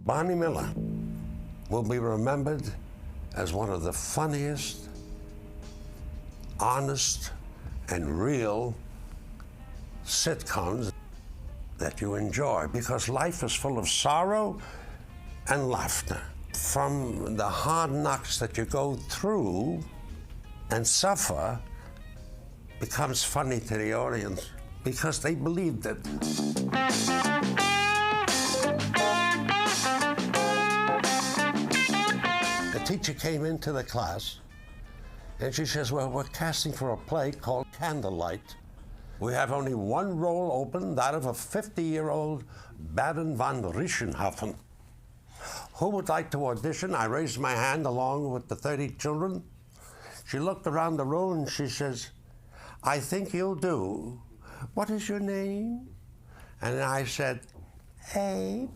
Barney Miller will be remembered as one of the funniest, honest, and real sitcoms that you enjoy, because life is full of sorrow and laughter. From the hard knocks that you go through and suffer becomes funny to the audience because they believed it. The teacher came into the class and she says, well, we're casting for a play called Candlelight. We have only one role open, that of a 50-year-old Baron von Richthofen. Who would like to audition? I raised my hand along with the 30 children. She looked around the room and she says, I think you'll do. What is your name? And I said, Abe.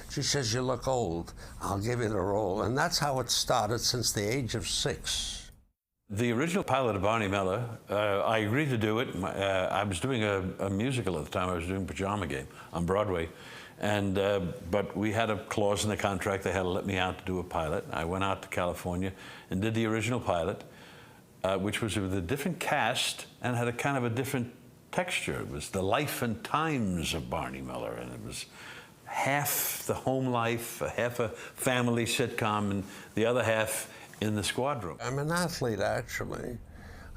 She says, you look old. I'll give you the role. And that's how it started since the age of 6. The original pilot of Barney Miller, I agreed to do it. I was doing a musical at the time. I was doing Pajama Game on Broadway. And, but we had a clause in the contract. They had to let me out to do a pilot. I went out to California and did the original pilot, which was with a different cast and had a kind of a different texture. It was the life and times of Barney Miller, and it was half the home life, half a family sitcom, and the other half in the squad room. I'm an athlete, actually.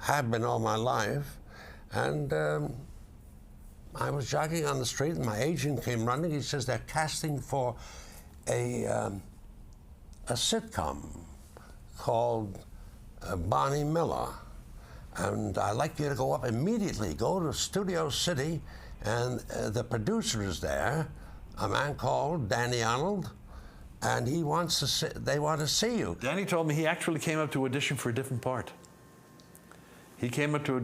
Have been all my life. And I was jogging on the street and my agent came running. He says they're casting for a sitcom called Barney Miller. And I'd like you to go up immediately, go to Studio City, and the producer is there, a man called Danny Arnold, and he wants to see, they want to see you. Danny told me he actually came up to audition for a different part. He came up to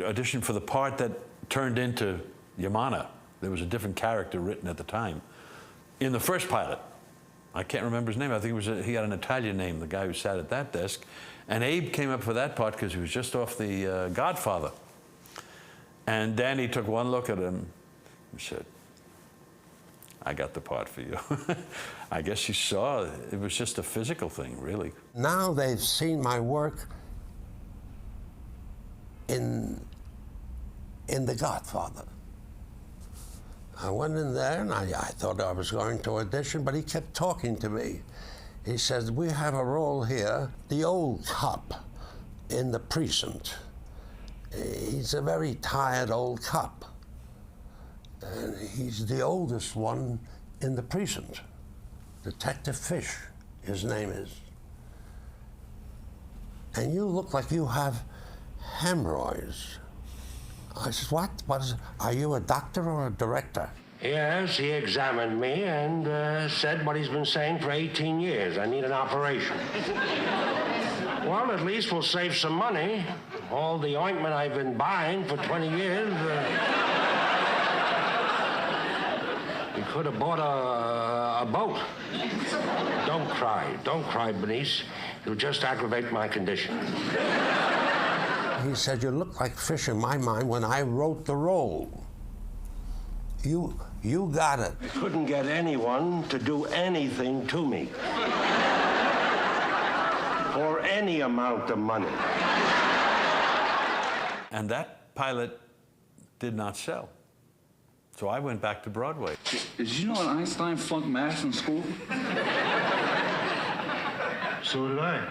audition for the part that turned into Yamana. There was a different character written at the time. In the first pilot, I can't remember his name. I think it was he had an Italian name, the guy who sat at that desk. And Abe came up for that part because he was just off the Godfather. And Danny took one look at him and said, I got the part for you. I guess you saw it was just a physical thing, really. Now they've seen my work in The Godfather. I went in there and I thought I was going to audition, but he kept talking to me. He says, we have a role here, the old cop in the precinct. He's a very tired old cop. And he's the oldest one in the precinct. Detective Fish, his name is. And you look like you have hemorrhoids. I said, what? What is it? Are you a doctor or a director? Yes, he examined me and said what he's been saying for 18 years. I need an operation. Well, at least we'll save some money. All the ointment I've been buying for 20 years. We could have bought a boat. Don't cry, Bernice. You'll just aggravate my condition. He said, you look like Fish in my mind when I wrote the role. You got it. I couldn't get anyone to do anything to me. For any amount of money. And that pilot did not sell. So I went back to Broadway. Did you know that Einstein flunked math in school? So did I.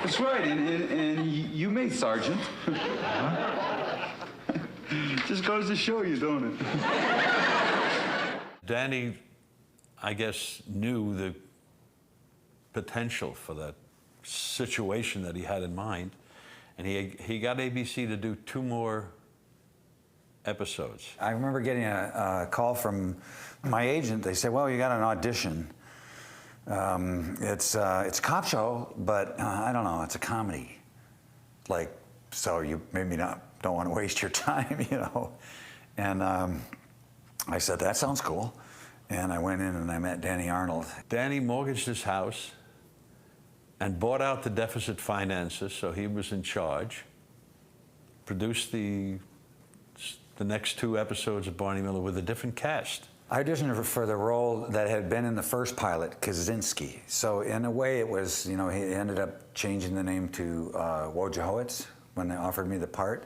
That's right, and you made Sergeant. Just goes to show you, don't it? Danny, I guess, knew the potential for that situation that he had in mind, and he got ABC to do 2 more episodes. I remember getting a call from my agent. They said, well, you got an audition. It's a cop show, but I don't know, it's a comedy. Like, so you maybe don't want to waste your time, you know. And I said, that sounds cool. And I went in and I met Danny Arnold. Danny mortgaged his house and bought out the deficit finances, so he was in charge, produced the the next 2 episodes of Barney Miller with a different cast. I auditioned for the role that had been in the first pilot, Kaczynski. So in a way it was, you know, he ended up changing the name to Wojciechowicz when they offered me the part.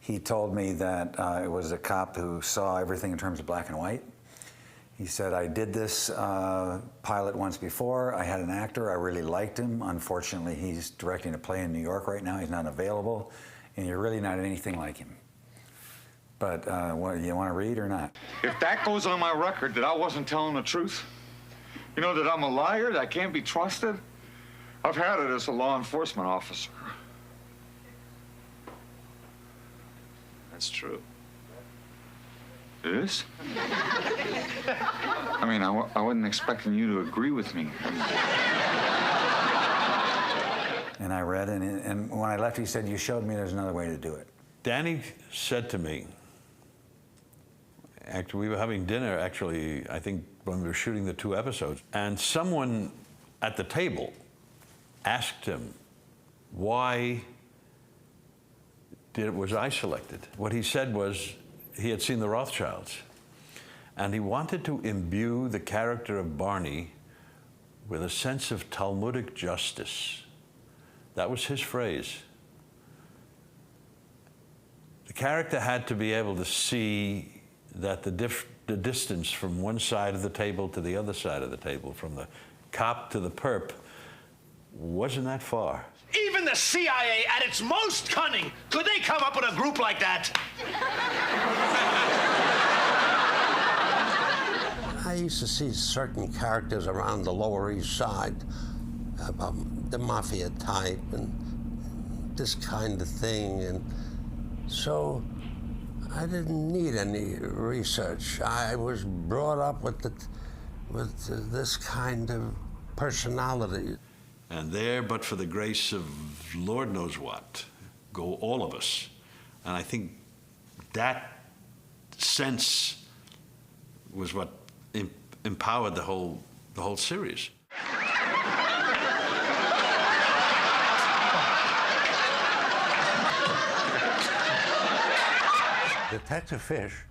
He told me that it was a cop who saw everything in terms of black and white. He said, I did this pilot once before. I had an actor. I really liked him. Unfortunately, he's directing a play in New York right now. He's not available. And you're really not anything like him. But what, you want to read or not? If that goes on my record that I wasn't telling the truth, you know, that I'm a liar, that I can't be trusted, I've had it as a law enforcement officer. That's true. It is? I mean, I wasn't expecting you to agree with me. And I read, and when I left, he said, you showed me there's another way to do it. Danny said to me, actually, we were having dinner, actually, I think when we were shooting the 2 episodes, and someone at the table asked him, why was I selected? What he said was, he had seen the Rothschilds, and he wanted to imbue the character of Barney with a sense of Talmudic justice. That was his phrase. The character had to be able to see that the distance from one side of the table to the other side of the table, from the cop to the perp, wasn't that far. Even the CIA, at its most cunning, could they come up with a group like that? I used to see certain characters around the Lower East Side, the mafia type and this kind of thing, and so I didn't need any research. I was brought up with this kind of personality. And there, but for the grace of Lord knows what, go all of us. And I think that sense was what empowered the whole series. Detective Fish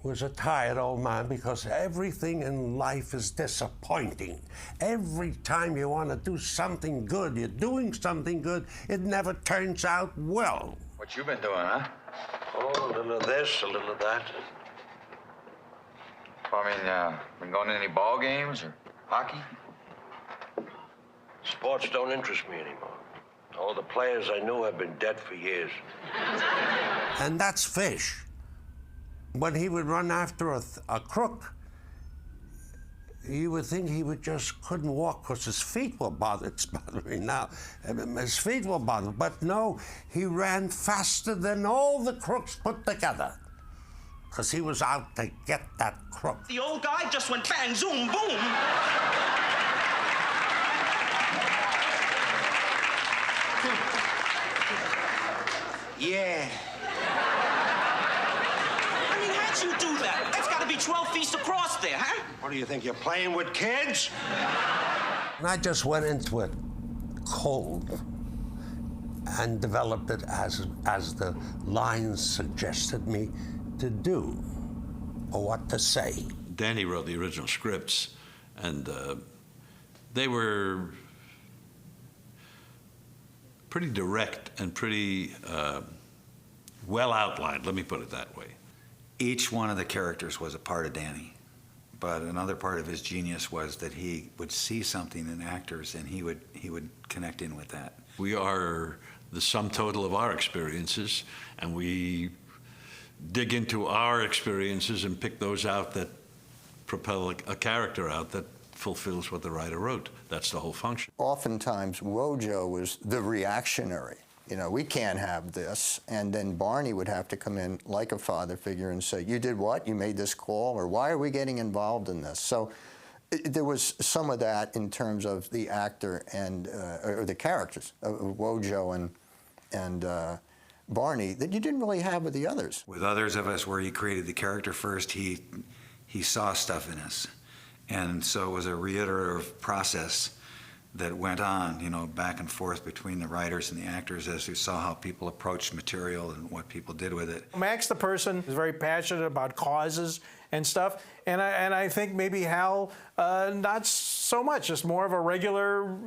was a tired old man because everything in life is disappointing. Every time you want to do something good, you're doing something good, it never turns out well. What you been doing, huh? Oh, a little of this, a little of that. I mean, been going to any ball games or hockey? Sports don't interest me anymore. All the players I knew have been dead for years. And that's Fish. When he would run after a crook, you would think he just couldn't walk because his feet were bothering. It's bothering now. His feet were bothered. But no, he ran faster than all the crooks put together because he was out to get that crook. The old guy just went bang, zoom, boom. Yeah. I mean, how'd you do that? That's got to be 12 feet across there, huh? What do you think, you're playing with kids? And I just went into it cold and developed it as the lines suggested me to do or what to say. Danny wrote the original scripts, and they were pretty direct and pretty well outlined, let me put it that way. Each one of the characters was a part of Danny, but another part of his genius was that he would see something in actors and he would connect in with that. We are the sum total of our experiences, and we dig into our experiences and pick those out that propel a character out that fulfills what the writer wrote. That's the whole function. Oftentimes, Wojo was the reactionary. You know, we can't have this. And then Barney would have to come in like a father figure and say, you did what? You made this call? Or why are we getting involved in this? So there was some of that in terms of the actor and, or the characters of Wojo and Barney that you didn't really have with the others. With others of us, where he created the character first, he saw stuff in us. And so it was a reiterative process that went on, you know, back and forth between the writers and the actors as we saw how people approached material and what people did with it. Max, the person, is very passionate about causes and stuff, and I think maybe Hal, not so much, just more of a regular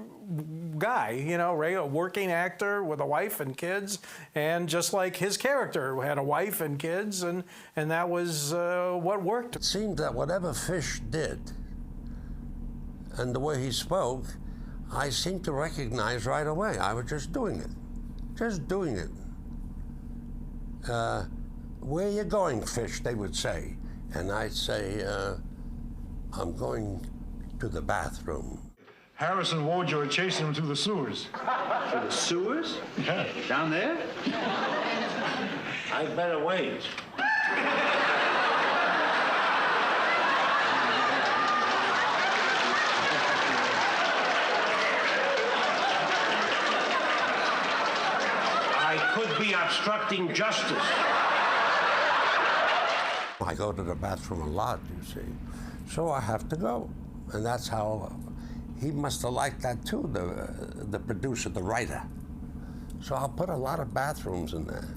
guy, you know, regular working actor with a wife and kids, and just like his character had a wife and kids, and that was what worked. It seemed that whatever Fish did and the way he spoke, I seemed to recognize right away. I was just doing it. Just doing it. Where are you going, Fish, they would say. And I'd say, I'm going to the bathroom. Harris and Wojo are chasing him through the sewers. For the sewers? Yeah. Down there? I'd better wait. I could be obstructing justice. I go to the bathroom a lot, you see. So I have to go. And that's how he must have liked that too, the producer, the writer. So I'll put a lot of bathrooms in there.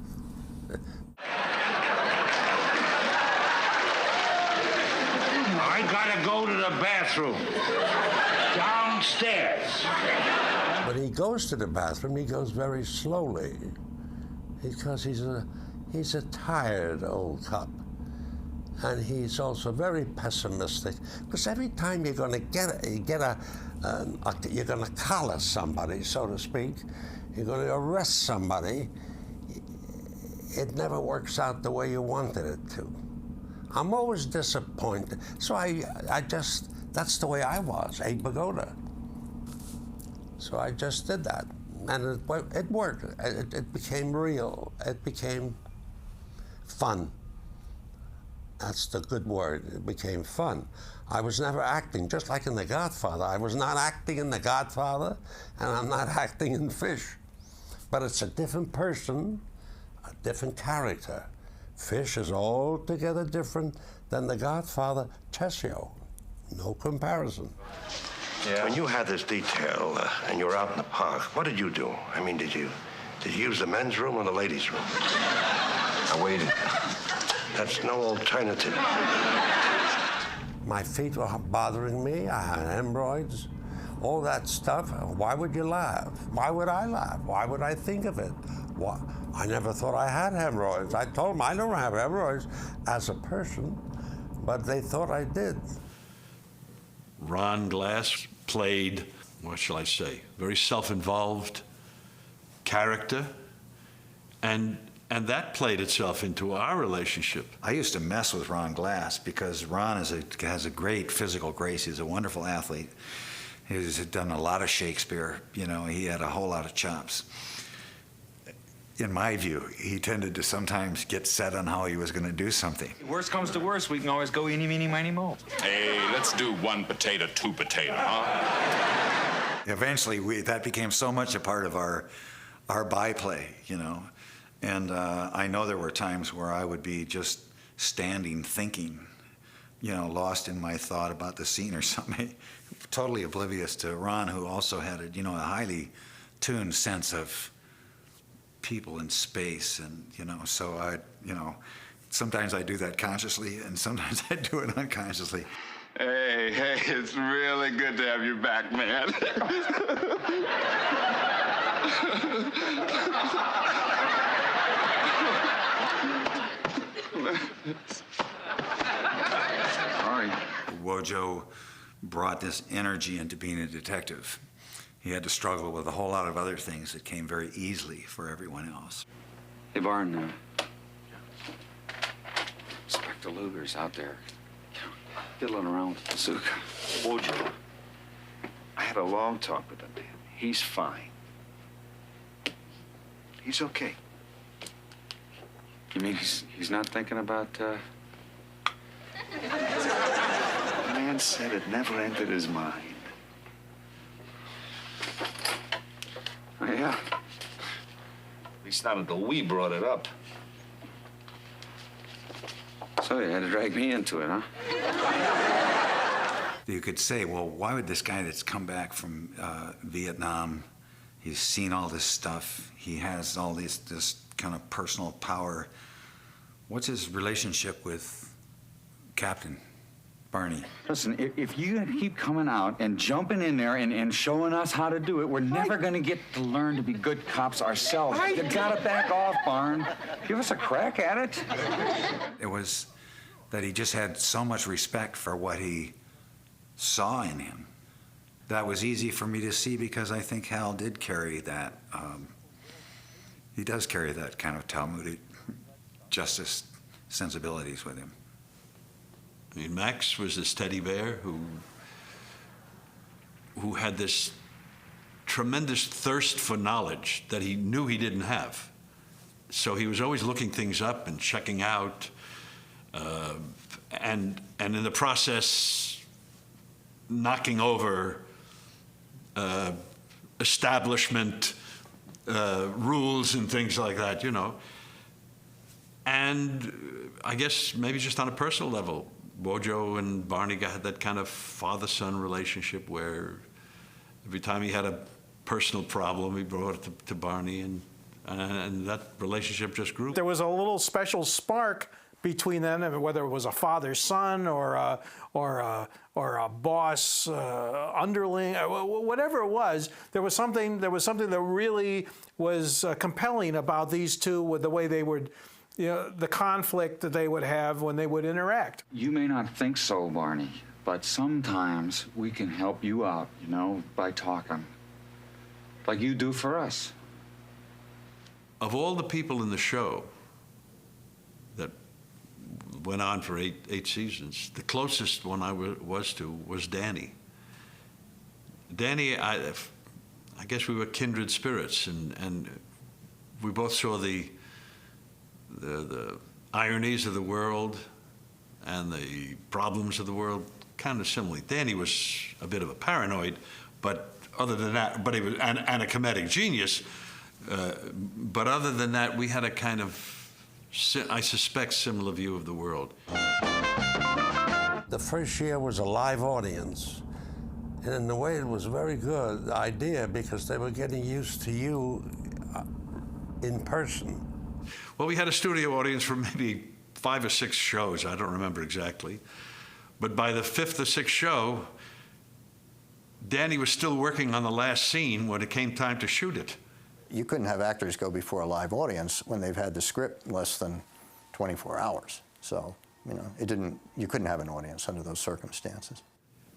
I gotta go to the bathroom. Downstairs. When he goes to the bathroom, he goes very slowly because he's a tired old cop. And he's also very pessimistic because every time you're going to you're going to collar somebody, so to speak, you're going to arrest somebody, it never works out the way you wanted it to. I'm always disappointed. So that's the way I was, a pagoda. So I just did that. And it worked. It became real. It became fun. That's the good word. It became fun. I was never acting, just like in The Godfather. I was not acting in The Godfather, and I'm not acting in Fish. But it's a different person, a different character. Fish is altogether different than The Godfather, Tessio. No comparison. Yeah. When you had this detail and you were out in the park, what did you do? I mean, did you use the men's room or the ladies' room? I waited. That's no alternative. My feet were bothering me. I had hemorrhoids, all that stuff. Why would you laugh? Why would I laugh? Why would I think of it? Why? I never thought I had hemorrhoids. I told them I don't have hemorrhoids as a person, but they thought I did. Ron Glass played, what shall I say, very self-involved character, and that played itself into our relationship. I used to mess with Ron Glass because Ron has a great physical grace. He's a wonderful athlete. He's done a lot of Shakespeare. You know, he had a whole lot of chops. In my view, he tended to sometimes get set on how he was going to do something. Worst comes to worst, we can always go eeny, meeny, miny, moe. Hey, let's do 1 potato, 2 potato, huh? Eventually, that became so much a part of our byplay, you know. And I know there were times where I would be just standing thinking, you know, lost in my thought about the scene or something, totally oblivious to Ron, who also had a highly tuned sense of people in space. And, you know, so sometimes I do that consciously and sometimes I do it unconsciously. Hey, it's really good to have you back, man. Sorry. Wojo brought this energy into being a detective. He had to struggle with a whole lot of other things that came very easily for everyone else. Hey, Barn, Inspector Luger's out there fiddling around with the bazooka. Wojo, I had a long talk with him, man. He's fine. He's okay. You mean he's not thinking about, The man said it never entered his mind. Oh, yeah? At least not until we brought it up. So you had to drag me into it, huh? You could say, well, why would this guy that's come back from Vietnam, he's seen all this stuff, he has all this kind of personal power, what's his relationship with Captain Barney? Listen, if you keep coming out and jumping in there and showing us how to do it, we're never going to get to learn to be good cops ourselves. You got to back off, Barn. Give us a crack at it. It was that he just had so much respect for what he saw in him. That was easy for me to see because I think Hal did carry that. He does carry that kind of Talmudic justice sensibilities with him. I mean, Max was this teddy bear who had this tremendous thirst for knowledge that he knew he didn't have. So he was always looking things up and checking out, and in the process, knocking over establishment rules and things like that, you know. And I guess maybe just on a personal level, Wojo and Barney had that kind of father-son relationship where every time he had a personal problem, he brought it to Barney, and that relationship just grew. There was a little special spark between them, whether it was a father-son or a boss underling, whatever it was. There was something that really was compelling about these two, with the way they would, you know, the conflict that they would have when they would interact. You may not think so, Barney, but sometimes we can help you out, you know, by talking, like you do for us. Of all the people in the show that went on for eight seasons, the closest one I was to was Danny. Danny, I guess we were kindred spirits, and we both saw the ironies of the world and the problems of the world kind of similarly. Danny was a bit of a paranoid, but other than that, but he was and a comedic genius. But other than that, we had a kind of, I suspect, similar view of the world. The first year was a live audience. And in a way, it was a very good idea because they were getting used to you in person. Well, we had a studio audience for maybe 5 or 6 shows. I don't remember exactly. But by the 5th or 6th show, Danny was still working on the last scene when it came time to shoot it. You couldn't have actors go before a live audience when they've had the script less than 24 hours. So, you know, you couldn't have an audience under those circumstances.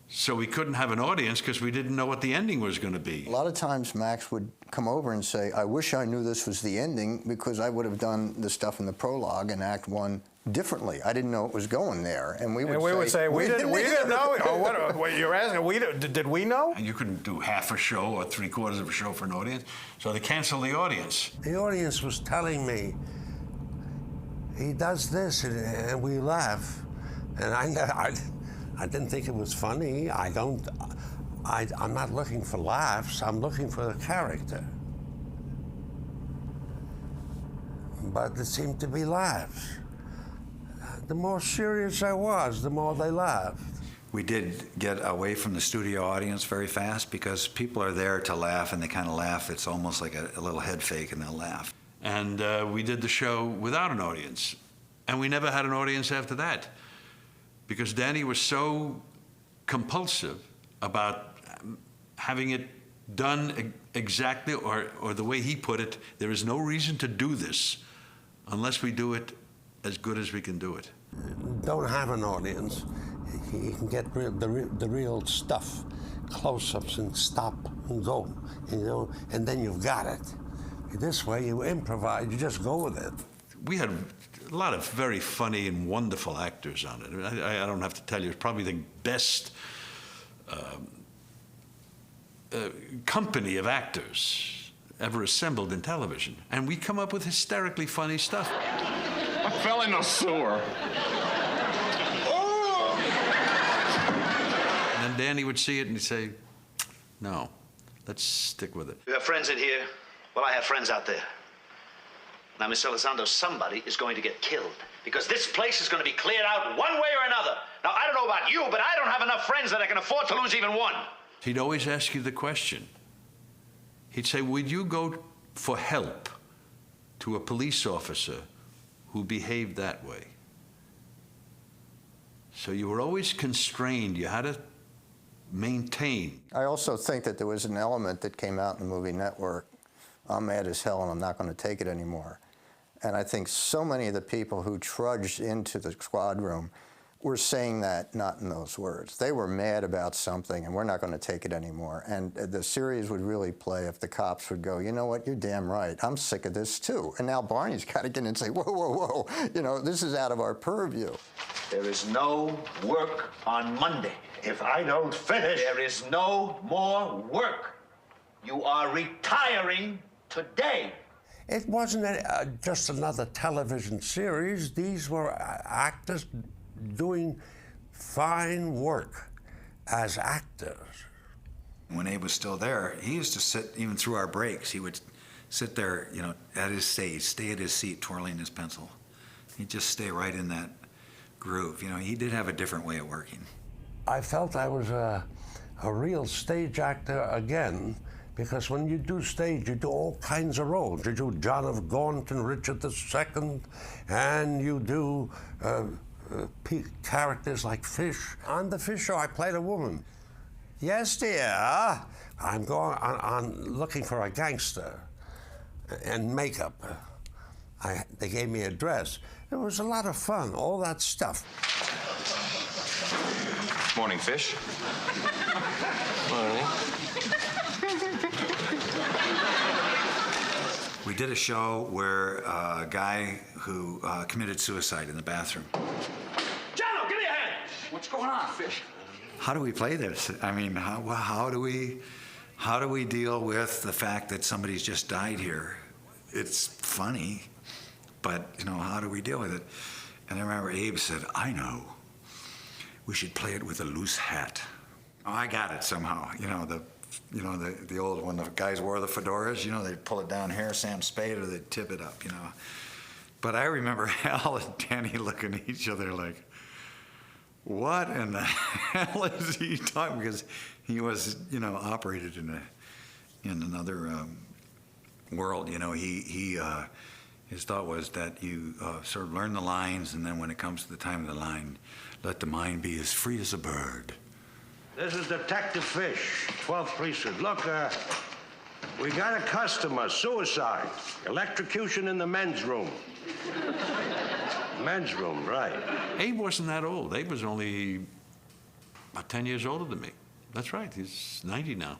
So we couldn't have an audience because we didn't know what the ending was going to be. A lot of times Max would come over and say, I wish I knew this was the ending because I would have done the stuff in the prologue in Act 1 differently. I didn't know it was going there. And we would say, we didn't know. Oh, what you're asking, did we know? And you couldn't do half a show or 3/4 of a show for an audience. So they canceled the audience. The audience was telling me, he does this, and we laugh. And I didn't think it was funny. I'm not looking for laughs. I'm looking for the character. But it seemed to be laughs. The more serious I was, the more they laughed. We did get away from the studio audience very fast because people are there to laugh, and they kind of laugh. It's almost like a little head fake, and they'll laugh. And we did the show without an audience. And we never had an audience after that, because Danny was so compulsive about having it done exactly, or the way he put it, there is no reason to do this unless we do it as good as we can do it. Don't have an audience. You can get the real stuff, close-ups and stop and go, you know, and then you've got it. This way you improvise, you just go with it. We had a lot of very funny and wonderful actors on it. I don't have to tell you, it's probably the best company of actors ever assembled in television. And we come up with hysterically funny stuff. I fell in the sewer. And then Danny would see it and he'd say, no, let's stick with it. You have friends in here? Well, I have friends out there. Now, Miss Elizondo, somebody is going to get killed because this place is going to be cleared out one way or another. Now, I don't know about you, but I don't have enough friends that I can afford to lose even one. He'd always ask you the question. He'd say, would you go for help to a police officer who behaved that way? So you were always constrained. You had to maintain. I also think that there was an element that came out in the movie Network. I'm mad as hell and I'm not going to take it anymore. And I think so many of the people who trudged into the squad room were saying that not in those words. They were mad about something and we're not going to take it anymore. And the series would really play if the cops would go, you know what, you're damn right. I'm sick of this too. And now Barney's got to get in and say, whoa, whoa, whoa. You know, this is out of our purview. There is no work on Monday. If I don't finish... There is no more work. You are retiring today. It wasn't just another television series. These were actors doing fine work as actors. When Abe was still there, he used to sit, even through our breaks, he would sit there, you know, at his stage, stay at his seat, twirling his pencil. He'd just stay right in that groove. You know, he did have a different way of working. I felt I was a real stage actor again, because when you do stage, you do all kinds of roles. You do John of Gaunt and Richard II, and you do characters like Fish. On the Fish Show, I played a woman. Yes, dear. I'm going on looking for a gangster and makeup. They gave me a dress. It was a lot of fun, all that stuff. Morning, Fish. Morning. We did a show where a guy who committed suicide in the bathroom. Jono, give me a hand. What's going on, Fish? How do we play this? I mean, how do we deal with the fact that somebody's just died here? It's funny, but you know, how do we deal with it? And I remember Abe said, I know. We should play it with a loose hat. Oh, I got it somehow. You know, the old, when the guys wore the fedoras, you know, they'd pull it down here, Sam Spade, or they'd tip it up, you know. But I remember Hal and Danny looking at each other like, what in the hell is he talking? Because he was, you know, operated in another world. You know, his thought was that you sort of learn the lines, and then when it comes to the time of the line, let the mind be as free as a bird. This is Detective Fish, 12th Precinct. Look, we got a customer, suicide, electrocution in the men's room. Men's room, right. Abe wasn't that old. Abe was only about 10 years older than me. That's right, he's 90 now.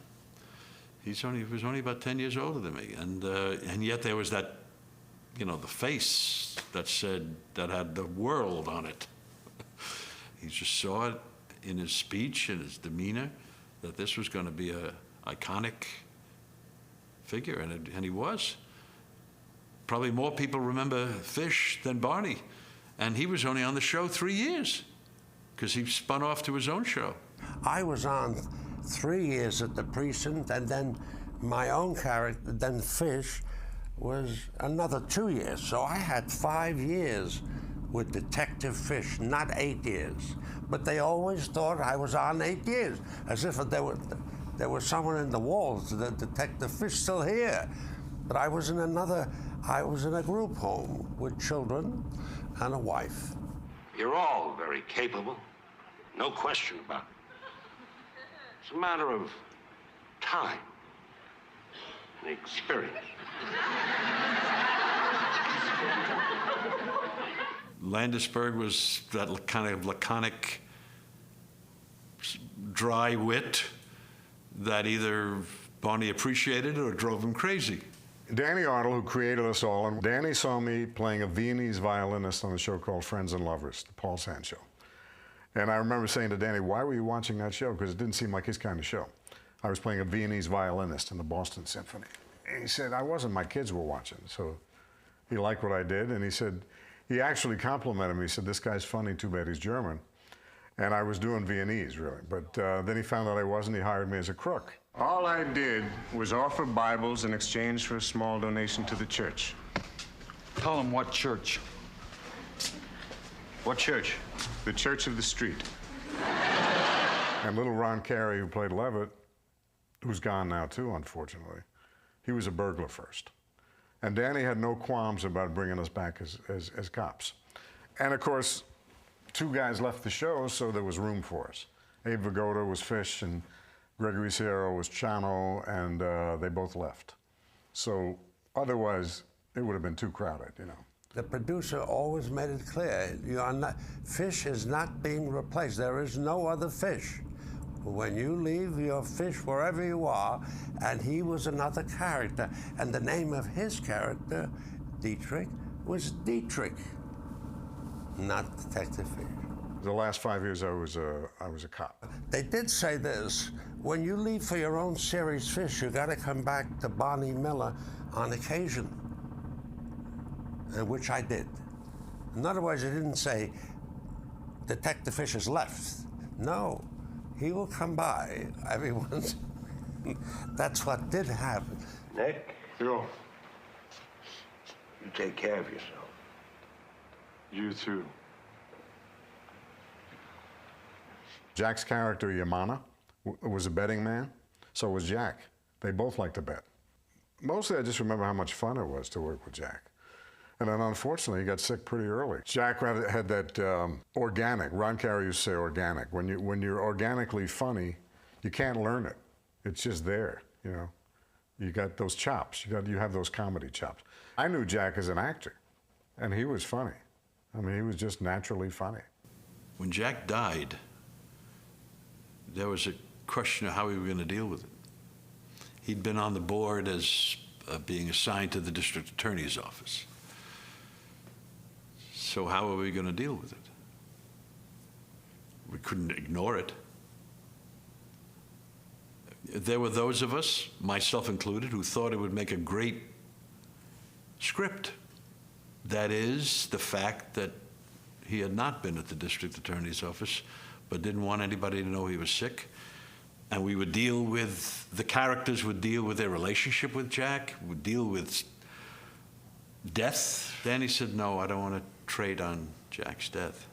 He was only about 10 years older than me. And yet there was that, you know, the face that had the world on it. He just saw it in his speech and his demeanor that this was going to be an iconic figure, and he was. Probably more people remember Fish than Barney, and he was only on the show 3 years because he spun off to his own show. I was on 3 years at the precinct, and then my own character, then Fish, was another 2 years. So I had 5 years with Detective Fish, not 8 years. But they always thought I was on 8 years, as if there was someone in the walls, the Detective Fish still here. But I was in a group home with children and a wife. You're all very capable, no question about it. It's a matter of time and experience. Landisberg was that kind of laconic, dry wit that either Barney appreciated or drove him crazy. Danny Arnold, who created us all, and Danny saw me playing a Viennese violinist on a show called Friends and Lovers, the Paul Sand show. And I remember saying to Danny, why were you watching that show? Because it didn't seem like his kind of show. I was playing a Viennese violinist in the Boston Symphony. And he said, I wasn't, my kids were watching. So he liked what I did, and he said, he actually complimented me. He said, this guy's funny, too bad he's German. And I was doing Viennese, really. But then he found out I wasn't. He hired me as a crook. All I did was offer Bibles in exchange for a small donation to the church. Tell him what church. What church? The Church of the Street. And little Ron Carey, who played Levitt, who's gone now too, unfortunately, he was a burglar first. And Danny had no qualms about bringing us back as cops. And of course, 2 guys left the show, so there was room for us. Abe Vigoda was Fish, and Gregory Sierra was Chano, and they both left. So otherwise, it would have been too crowded, you know. The producer always made it clear, Fish is not being replaced. There is no other Fish. When you leave, you're Fish wherever you are, and he was another character. And the name of his character, Dietrich, was Dietrich, not Detective Fish. The last 5 years, I was a cop. They did say this: when you leave for your own series, Fish, you got to come back to Barney Miller on occasion, and which I did. In other words, it didn't say Detective Fish has left. No, he will come by every once. That's what did happen. Nick? Yo. You take care of yourself. You too. Jack's character, Yamana, was a betting man. So was Jack. They both liked to bet. Mostly, I just remember how much fun it was to work with Jack. And then, unfortunately, he got sick pretty early. Jack had that organic. Ron Carey used to say organic. When you're organically funny, you can't learn it. It's just there, you know. You got those chops. You have those comedy chops. I knew Jack as an actor, and he was funny. I mean, he was just naturally funny. When Jack died, there was a question of how we were going to deal with it. He'd been on the board as being assigned to the district attorney's office. So how are we going to deal with it? We couldn't ignore it. There were those of us, myself included, who thought it would make a great script. That is, the fact that he had not been at the district attorney's office, but didn't want anybody to know he was sick. And we would deal with, the characters would deal with their relationship with Jack, would deal with death. Danny said, no, I don't want to trade on Jack's death.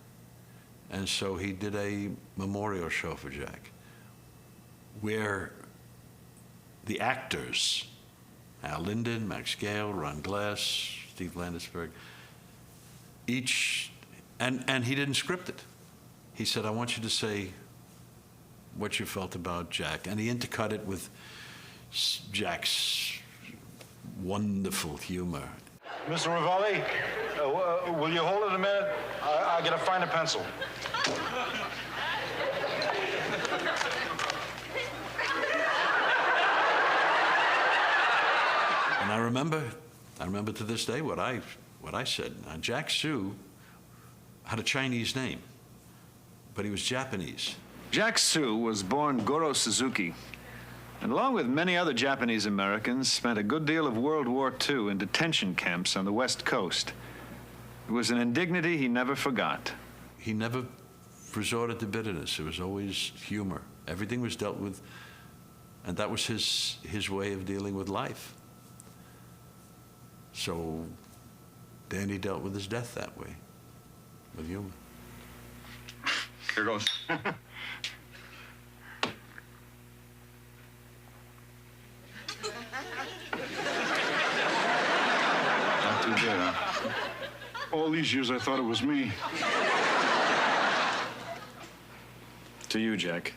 And so he did a memorial show for Jack, where the actors, Al Linden, Max Gale, Ron Glass, Steve Landisberg, each, and he didn't script it. He said, I want you to say what you felt about Jack. And he intercut it with Jack's wonderful humor. Mr. Ravalli, will you hold it a minute? I gotta find a pencil. And I remember to this day what I said. Now, Jack Sue had a Chinese name, but he was Japanese. Jack Sue was born Goro Suzuki, and along with many other Japanese Americans, spent a good deal of World War II in detention camps on the West Coast. It was an indignity he never forgot. He never resorted to bitterness. It was always humor. Everything was dealt with, and that was his way of dealing with life. So Danny dealt with his death that way, with humor. Here goes. Not too bad, huh? All these years I thought it was me. To you, Jack.